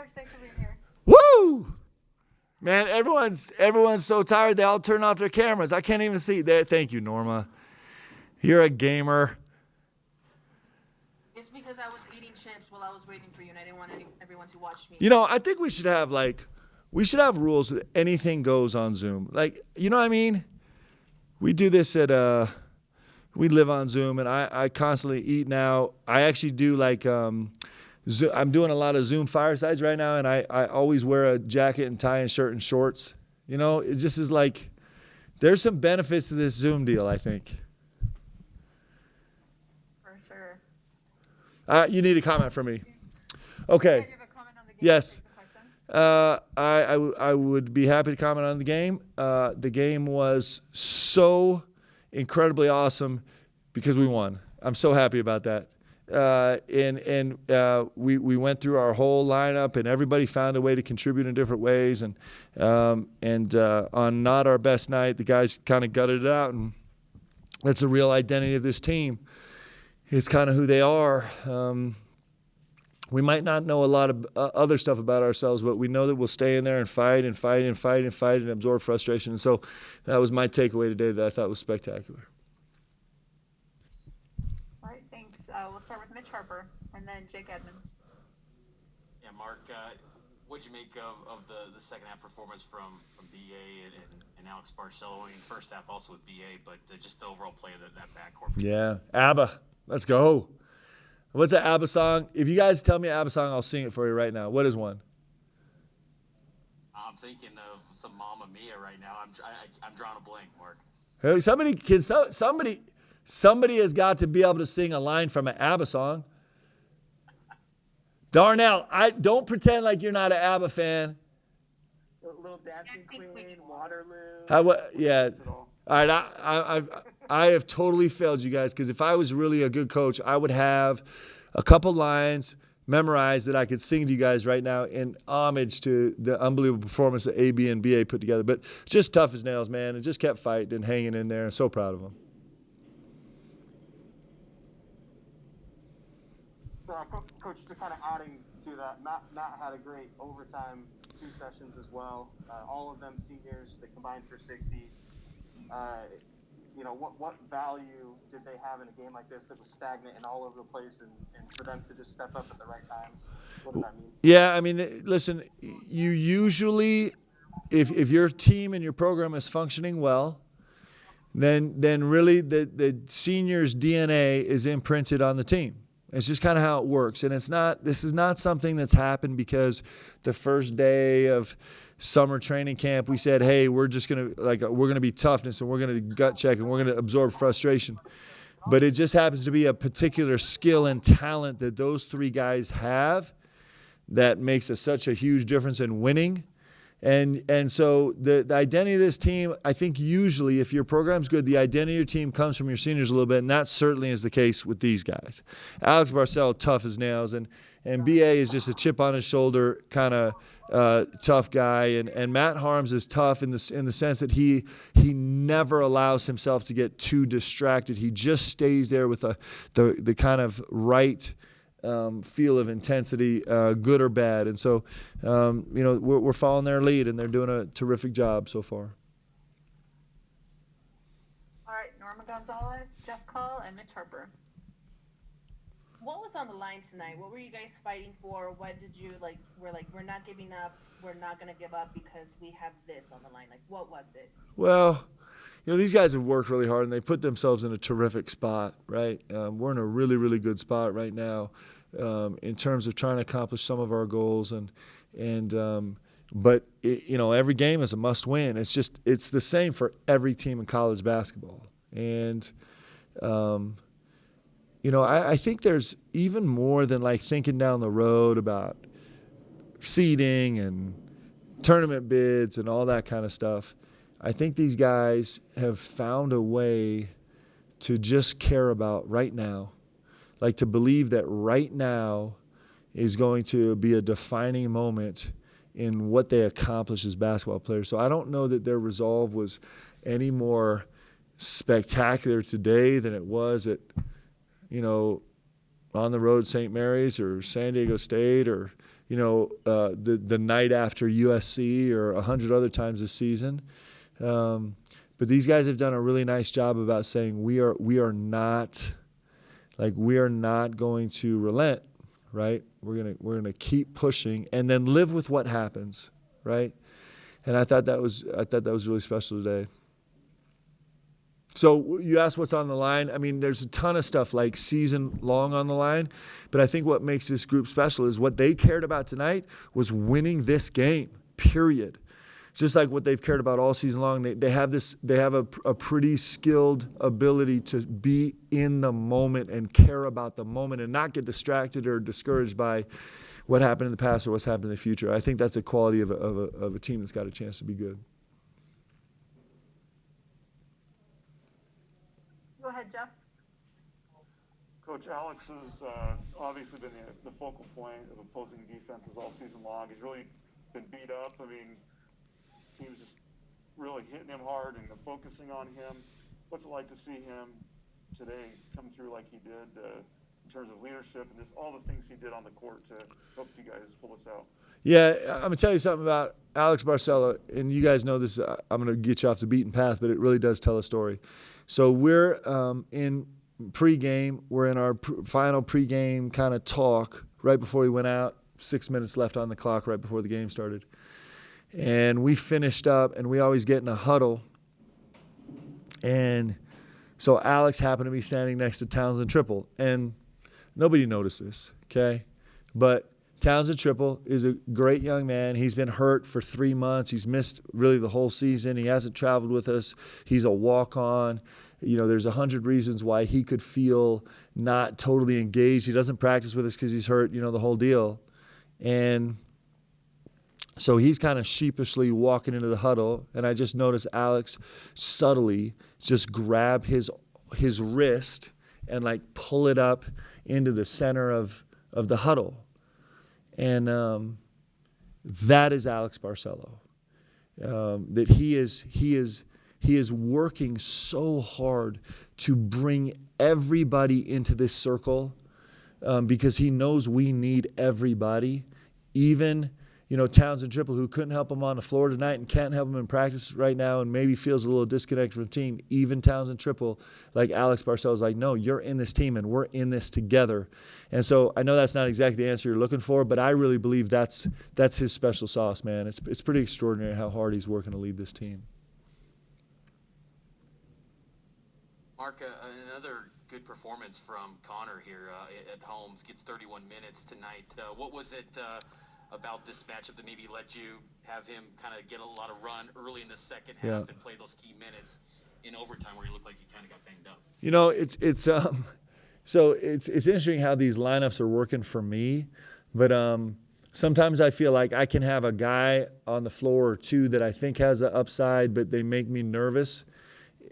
Alex. Thanks for being here. Woo! Man, everyone's so tired they all turn off their cameras. I can't even see. There. Thank you, Norma. You're a gamer. It's because I was eating chips while I was waiting for you, and I didn't want everyone to watch me. You know, I think we should have rules that anything goes on Zoom. Like, you know what I mean? We do this we live on Zoom, and I constantly eat now. I actually do I'm doing a lot of Zoom firesides right now, and I always wear a jacket and tie and shirt and shorts. You know, it just is like, there's some benefits to this Zoom deal, I think. For sure. You need a comment from me. Okay. Do you have a comment on the game? Yes. Questions? I would be happy to comment on the game. The game was so incredibly awesome because we won. I'm so happy about that. We went through our whole lineup, and everybody found a way to contribute in different ways. And on not our best night, the guys kind of gutted it out, and that's a real identity of this team. It's kind of who they are. We might not know a lot of other stuff about ourselves, but we know that we'll stay in there and fight and fight and fight and fight and absorb frustration. And so that was my takeaway today that I thought was spectacular. All right, thanks. We'll start with Mitch Harper and then Jake Edmonds. Yeah, Mark, what'd you make of the second half performance from BA and Alex Barcello? I mean, first half also with BA, but just the overall play of that backcourt. Yeah, ABBA. Let's go. What's an ABBA song? If you guys tell me an ABBA song, I'll sing it for you right now. What is one? I'm thinking of some Mamma Mia right now. I'm drawing a blank, Mark. Hey, somebody has got to be able to sing a line from an ABBA song. Darnell, don't pretend like you're not an ABBA fan. Little Dancing Queen, Waterloo. Yeah. All right, I have totally failed you guys, because if I was really a good coach, I would have a couple lines memorized that I could sing to you guys right now in homage to the unbelievable performance that AB and BA put together. But just tough as nails, man, and just kept fighting and hanging in there. I'm so proud of them. Coach, to kind of adding to that, Matt had a great overtime 2 sessions as well. All of them seniors, they combined for 60. What value did they have in a game like this that was stagnant and all over the place, and for them to just step up at the right times? What does that mean? Yeah, I mean, listen, you usually, if your team and your program is functioning well, then really the seniors' DNA is imprinted on the team. It's just kind of how it works. And this is not something that's happened because the first day of summer training camp we said, hey, we're going to be toughness, and we're going to gut check, and we're going to absorb frustration. But it just happens to be a particular skill and talent that those 3 guys have that makes such a huge difference in winning. And so the identity of this team, I think usually if your program's good, the identity of your team comes from your seniors a little bit, and that certainly is the case with these guys. Alex Barcello, tough as nails, and BA is just a chip on his shoulder kind of tough guy, and Matt Harms is tough in the sense that he never allows himself to get too distracted. He just stays there with the kind of right feel of intensity, good or bad. And so, we're following their lead, and they're doing a terrific job so far. All right, Norma Gonzalez, Jeff Call, and Mitch Harper. What was on the line tonight? What were you guys fighting for? What did you we're not giving up. We're not going to give up because we have this on the line. Like, what was it? Well, these guys have worked really hard, and they put themselves in a terrific spot, right? We're in a really, really good spot right now in terms of trying to accomplish some of our goals. But every game is a must-win. It's the same for every team in college basketball. And, I think there's even more than thinking down the road about seeding and tournament bids and all that kind of stuff. I think these guys have found a way to just care about right now, to believe that right now is going to be a defining moment in what they accomplish as basketball players. So I don't know that their resolve was any more spectacular today than it was at, on the road St. Mary's or San Diego State or, the night after USC or 100 other times this season. But these guys have done a really nice job about saying we are not going to relent, right? We're gonna keep pushing and then live with what happens, right? And I thought that was really special today. So you asked what's on the line. I mean, there's a ton of stuff like season long on the line, but I think what makes this group special is what they cared about tonight was winning this game, period. Just like what they've cared about all season long. They have a pretty skilled ability to be in the moment and care about the moment and not get distracted or discouraged by what happened in the past or what's happened in the future. I think that's a quality of a team that's got a chance to be good. Go ahead, Jeff. Coach, Alex has obviously been the focal point of opposing defenses all season long. He's really been beat up. I mean, teams just really hitting him hard and focusing on him. What's it like to see him today come through like he did in terms of leadership and just all the things he did on the court to help you guys pull us out? Yeah, I'm going to tell you something about Alex Barcello, and you guys know this. I'm going to get you off the beaten path, but it really does tell a story. So we're in pregame. We're in our final pregame kind of talk right before we went out. 6 minutes left on the clock right before the game started. And we finished up, and we always get in a huddle. And so Alex happened to be standing next to Townsend Triple. And nobody noticed this, okay? But Townsend Triple is a great young man. He's been hurt for 3 months. He's missed really the whole season. He hasn't traveled with us. He's a walk-on. There's 100 reasons why he could feel not totally engaged. He doesn't practice with us because he's hurt, the whole deal. And so he's kind of sheepishly walking into the huddle, and I just noticed Alex subtly just grab his wrist and pull it up into the center of the huddle. And that is Alex Barcello. That he is working so hard to bring everybody into this circle because he knows we need everybody, even Townsend Triple, who couldn't help him on the floor tonight and can't help him in practice right now and maybe feels a little disconnected from the team. Even Townsend Triple, like Alex Barcello, is like, no, you're in this team and we're in this together. And so I know that's not exactly the answer you're looking for, but I really believe that's his special sauce, man. It's pretty extraordinary how hard he's working to lead this team. Mark, another good performance from Connor here at home. Gets 31 minutes tonight. What was it about this matchup that maybe let you have him kind of get a lot of run early in the second half and play those key minutes in overtime where he looked like he kind of got banged up? So it's interesting how these lineups are working for me, but sometimes I feel like I can have a guy on the floor or two that I think has the upside, but they make me nervous.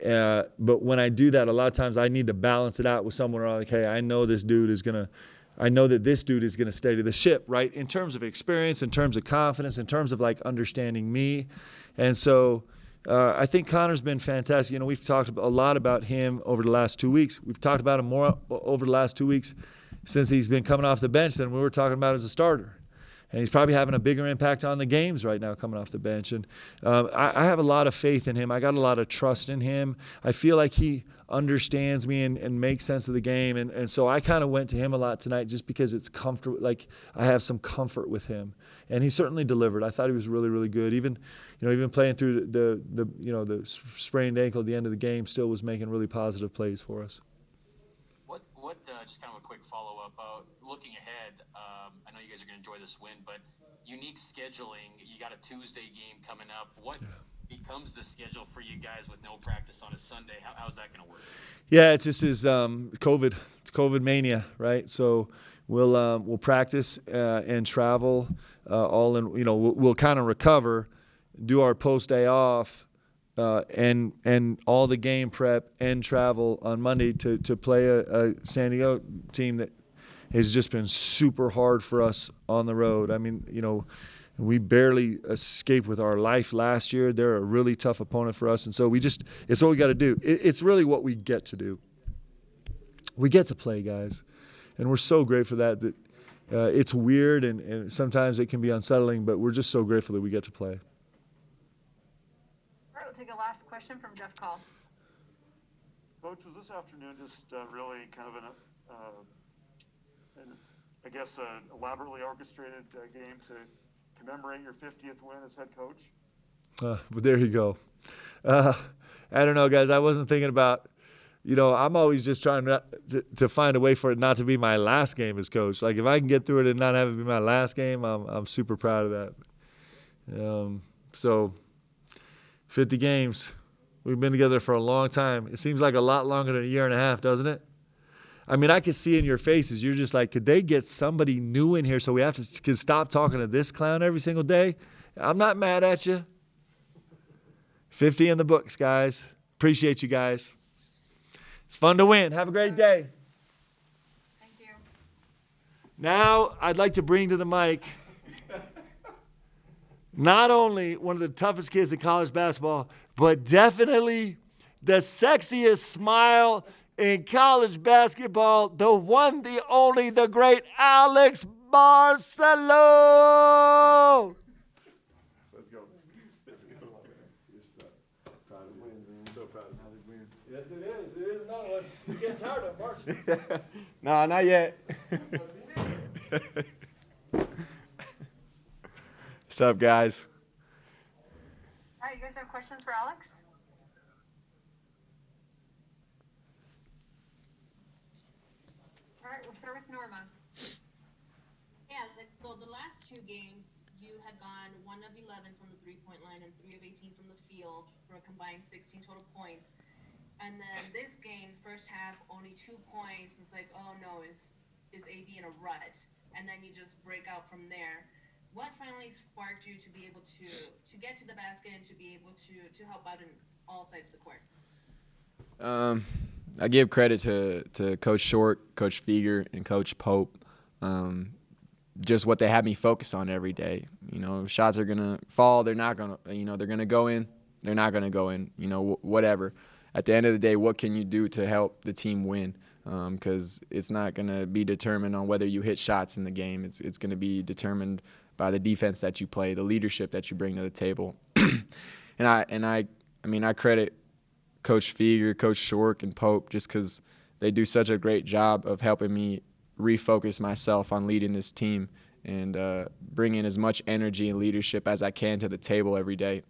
But when I do that, a lot of times I need to balance it out with someone where I'm like, hey, I know that this dude is going to steady the ship, right? In terms of experience, in terms of confidence, in terms of understanding me. And so I think Connor's been fantastic. We've talked a lot about him over the last 2 weeks. We've talked about him more over the last 2 weeks since he's been coming off the bench than we were talking about as a starter. And he's probably having a bigger impact on the games right now coming off the bench. And I have a lot of faith in him. I got a lot of trust in him. I feel like he understands me and makes sense of the game. And so I kind of went to him a lot tonight just because it's comfortable. Like I have some comfort with him. And he certainly delivered. I thought he was really, really good. Even playing through the sprained ankle at the end of the game, still was making really positive plays for us. What just kind of a quick follow-up, looking ahead, I know you guys are going to enjoy this win, but unique scheduling, you got a Tuesday game coming up. What becomes the schedule for you guys with no practice on a Sunday? How's that going to work? Yeah, it's just COVID mania, right? So we'll practice and travel all in, we'll kind of recover, do our post-day off, and all the game prep and travel on Monday to play a San Diego team that has just been super hard for us on the road. I mean, we barely escaped with our life last year. They're a really tough opponent for us, and so it's what we got to do. It's really what we get to do. We get to play, guys. And we're so grateful that it's weird and sometimes it can be unsettling, but we're just so grateful that we get to play. All right, we'll take a last question from Jeff Call. Coach, was this afternoon just really kind of I guess, elaborately orchestrated game to commemorate your 50th win as head coach? But there you go. I don't know, guys. I wasn't thinking about, I'm always just trying to find a way for it not to be my last game as coach. Like, if I can get through it and not have it be my last game, I'm super proud of that. So 50 games. We've been together for a long time. It seems like a lot longer than a year and a half, doesn't it? I mean, I can see in your faces, you're just like, could they get somebody new in here so we have to stop talking to this clown every single day? I'm not mad at you. 50 in the books, guys. Appreciate you guys. It's fun to win. Have a great day. Thank you. Now, I'd like to bring to the mic not only one of the toughest kids in college basketball, but definitely the sexiest smile in college basketball, the one, the only, the great Alex Barcello. Let's go. Proud of win, man. So proud of win. Yes, it is. It is another one. You're getting tired of it, aren't you? No, not yet. What's up, guys? All right, you guys have questions for Alex? All right, we'll start with Norma. Yeah, so the last two games, you had gone 1 of 11 from the three-point line and 3 of 18 from the field for a combined 16 total points. And then this game, first half, only 2 points. It's like, oh no, is AB in a rut? And then you just break out from there. What finally sparked you to be able to get to the basket and to be able to help out in all sides of the court? I give credit to Coach Short, Coach Feger, and Coach Pope. Just what they have me focus on every day. Shots are gonna fall. They're not gonna. They're gonna go in. They're not gonna go in. Whatever. At the end of the day, what can you do to help the team win? Because it's not gonna be determined on whether you hit shots in the game. It's gonna be determined by the defense that you play, the leadership that you bring to the table. and I credit Coach Feger, Coach Shork, and Pope just because they do such a great job of helping me refocus myself on leading this team and bringing as much energy and leadership as I can to the table every day.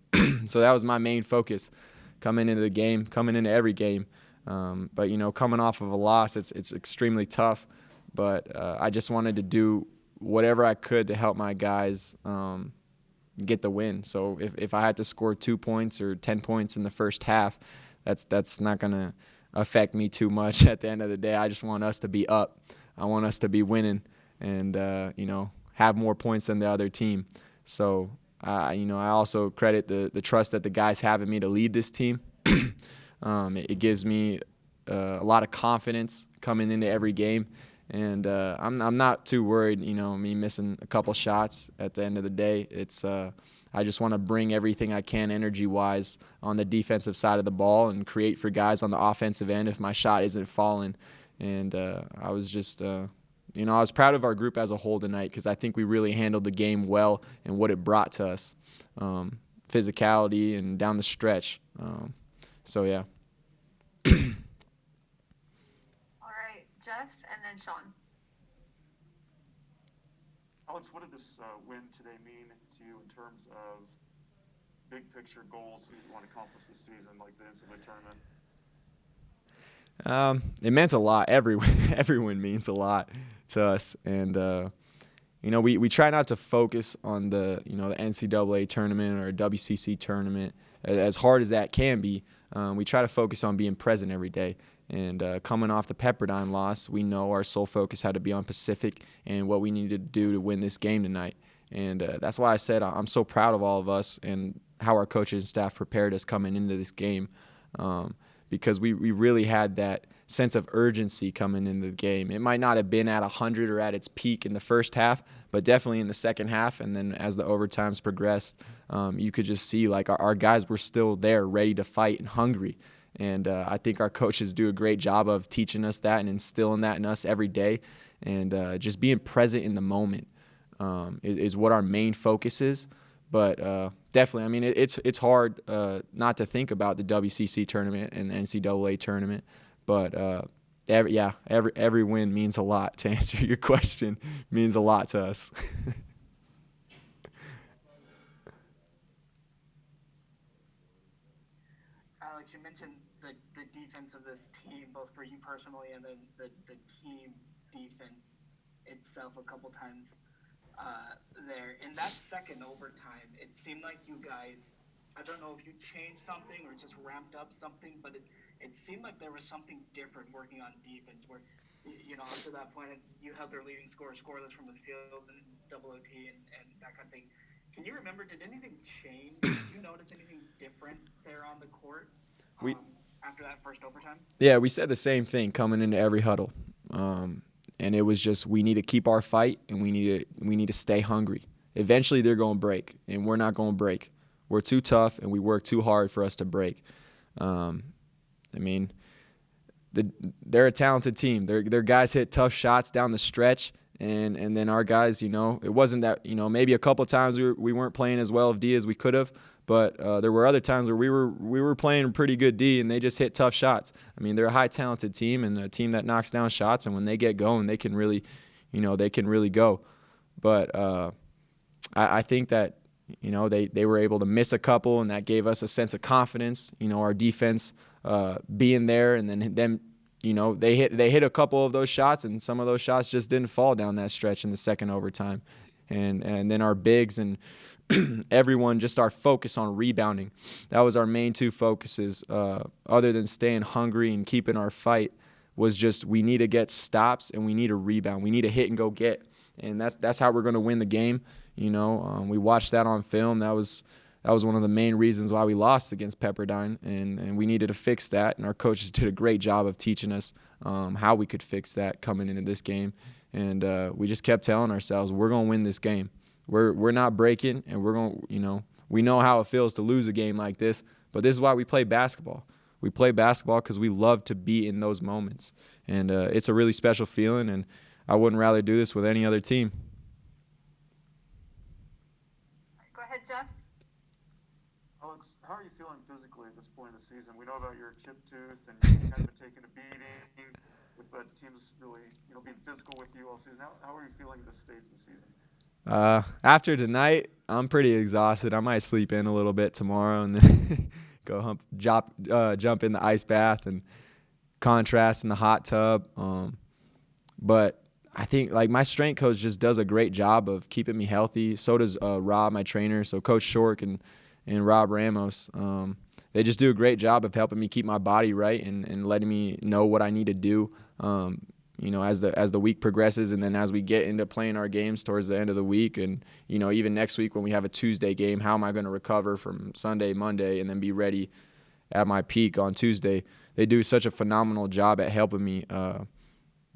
So that was my main focus coming into the game, coming into every game. But, coming off of a loss, it's extremely tough. But I just wanted to do whatever I could to help my guys get the win. So if I had to score 2 points or 10 points in the first half, that's not going to affect me too much at the end of the day. I just want us to be up. I want us to be winning and, have more points than the other team. So, I also credit the trust that the guys have in me to lead this team. It gives me a lot of confidence coming into every game. And I'm not too worried, me missing a couple shots at the end of the day. It's I just want to bring everything I can energy-wise on the defensive side of the ball and create for guys on the offensive end if my shot isn't falling. And I was just, I was proud of our group as a whole tonight because I think we really handled the game well and what it brought to us, physicality and down the stretch. So, yeah. Jeff, and then Sean. Alex, what did this win today mean to you in terms of big picture goals that you want to accomplish this season, like the NCAA tournament? It meant a lot. Everyone means a lot to us, and we try not to focus on the the NCAA tournament or WCC tournament as hard as that can be. We try to focus on being present every day. And coming off the Pepperdine loss, we know our sole focus had to be on Pacific and what we needed to do to win this game tonight. And that's why I said I'm so proud of all of us and how our coaches and staff prepared us coming into this game because we really had that sense of urgency coming into the game. It might not have been at 100 or at its peak in the first half, but definitely in the second half. And then as the overtimes progressed, you could just see like our guys were still there ready to fight and hungry. And I think our coaches do a great job of teaching us that and instilling that in us every day. And just being present in the moment is what our main focus is. But definitely, I mean, it's hard not to think about the WCC tournament and the NCAA tournament. But every win means a lot. To answer your question, means a lot to us. Alex, you mentioned the defense of this team, both for you personally and then the team defense itself a couple times there. In that second overtime, it seemed like you guys, I don't know if you changed something or just ramped up something, but it seemed like there was something different working on defense where, up to that point, you held their leading scorer scoreless from the field and double OT and that kind of thing. Can you remember, did anything change? Did you notice anything different there on the court after that first overtime? Yeah, we said the same thing coming into every huddle. And it was just, we need to keep our fight and we need to stay hungry. Eventually they're going to break, and we're not going to break. We're too tough and we work too hard for us to break. They're a talented team. Their guys hit tough shots down the stretch, and then our guys, it wasn't that, maybe a couple times we weren't playing as well of D as we could have, but there were other times where we were playing pretty good D and they just hit tough shots. I mean, they're a high talented team and a team that knocks down shots, and when they get going, they can really go. But I think that they were able to miss a couple, and that gave us a sense of confidence. Our defense being there, and then them, they hit a couple of those shots, and some of those shots just didn't fall down that stretch in the second overtime. And then our bigs and everyone, just our focus on rebounding. That was our main two focuses. Other than staying hungry and keeping our fight, was just we need to get stops and we need to rebound. We need to hit and go get, and that's how we're going to win the game. We watched that on film. That was one of the main reasons why we lost against Pepperdine, and we needed to fix that. And our coaches did a great job of teaching us how we could fix that coming into this game. And we just kept telling ourselves, we're going to win this game. We're not breaking, and we're going. We know how it feels to lose a game like this, but this is why we play basketball. We play basketball because we love to be in those moments, and it's a really special feeling. And I wouldn't rather do this with any other team. Go ahead, Jeff. Alex, how are you feeling physically at this point in the season? We know about your chip tooth and you've kind of been taking a beating, but teams really, being physical with you all season. How are you feeling at this stage of the season? After tonight, I'm pretty exhausted. I might sleep in a little bit tomorrow and then go jump in the ice bath and contrast in the hot tub. But I think my strength coach just does a great job of keeping me healthy. So does Rob, my trainer. So Coach Shork and Rob Ramos, they just do a great job of helping me keep my body right and letting me know what I need to do. As the week progresses, and then as we get into playing our games towards the end of the week, and even next week when we have a Tuesday game, how am I going to recover from Sunday, Monday, and then be ready at my peak on Tuesday? They do such a phenomenal job at helping me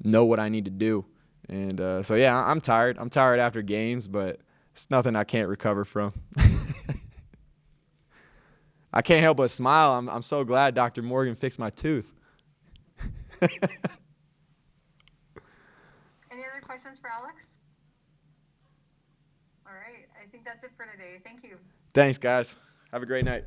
know what I need to do. And so yeah, I'm tired. I'm tired after games, but it's nothing I can't recover from. I can't help but smile. I'm so glad Dr. Morgan fixed my tooth. Any other questions for Alex? All right. I think that's it for today. Thank you. Thanks, guys. Have a great night.